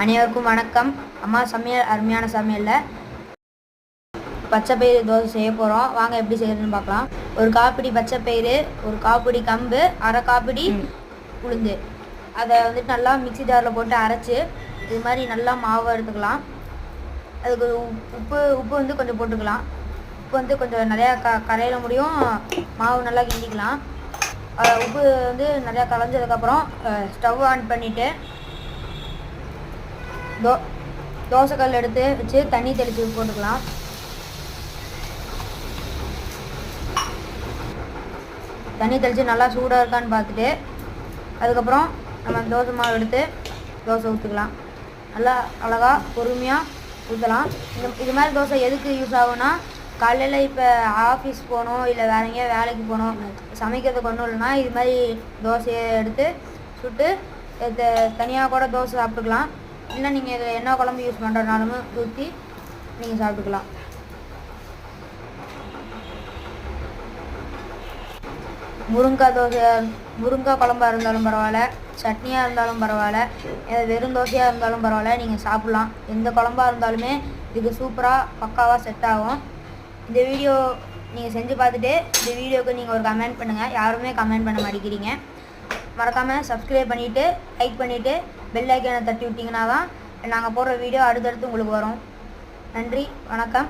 அனைவருக்கும் வணக்கம். அம்மா சமையல் அருமையான சமையலில் பச்சைப்பயிறு தோசை செய்ய போகிறோம். வாங்க எப்படி செய்யறதுன்னு பார்க்கலாம். ஒரு காப்பிடி பச்சைப்பயிறு, ஒரு காப்பிடி கம்பு, அரை காப்பிடி உளுந்து, அதை வந்துட்டு நல்லா மிக்சி ஜாரில் போட்டு அரைச்சி இது மாதிரி நல்லா மாவு எடுத்துக்கலாம். அதுக்கு உப்பு வந்து கொஞ்சம் போட்டுக்கலாம். உப்பு வந்து கொஞ்சம் நிறையா கரையில முடியும், மாவு நல்லா கிண்டிக்கலாம். உப்பு வந்து நிறையா கரைஞ்சதுக்கப்புறம் ஸ்டவ் ஆன் பண்ணிவிட்டு தோசைக்கல் எடுத்து வச்சு தண்ணி தெளித்து போட்டுக்கலாம். தண்ணி தெளித்து நல்லா சூடாக இருக்கான்னு பார்த்துட்டு அதுக்கப்புறம் நம்ம தோசை மாவு எடுத்து தோசை ஊற்றிக்கலாம். நல்லா அழகாக பொறுமையாக ஊற்றலாம். இது மாதிரி தோசை எதுக்கு யூஸ் ஆகும்னா, காலையில் இப்போ ஆஃபீஸ் போகணும், இல்லை வேற எங்கேயா வேலைக்கு போகணும், சமைக்கிறதுக்கு ஒன்றும் இல்லைன்னா இது மாதிரி தோசையை எடுத்து சுட்டு தனியாக கூட தோசை சாப்பிட்டுக்கலாம். இல்லை நீங்கள் இதில் என்ன குழம்பு யூஸ் பண்ணுறதுனாலும் ஊற்றி நீங்கள் சாப்பிட்டுக்கலாம். முருங்காய் குழம்பாக இருந்தாலும் பரவாயில்ல, சட்னியாக இருந்தாலும் பரவாயில்ல, வெறும் தோசையாக இருந்தாலும் பரவாயில்ல, நீங்கள் சாப்பிட்லாம். எந்த குழம்பாக இருந்தாலுமே இதுக்கு சூப்பராக பக்காவாக செட் ஆகும். இந்த வீடியோ நீங்கள் செஞ்சு பார்த்துட்டு இந்த வீடியோவுக்கு நீங்கள் ஒரு கமெண்ட் பண்ணுங்கள். யாருமே கமெண்ட் பண்ண மாட்டேங்கிறீங்க. மறக்காமல் சப்ஸ்கிரைப் பண்ணிவிட்டு லைக் பண்ணிவிட்டு பெல் ஐக்கானை தட்டி விட்டிங்கன்னா தான் நாங்கள் போடுற வீடியோ அடுத்தடுத்து உங்களுக்கு வரும். நன்றி, வணக்கம்.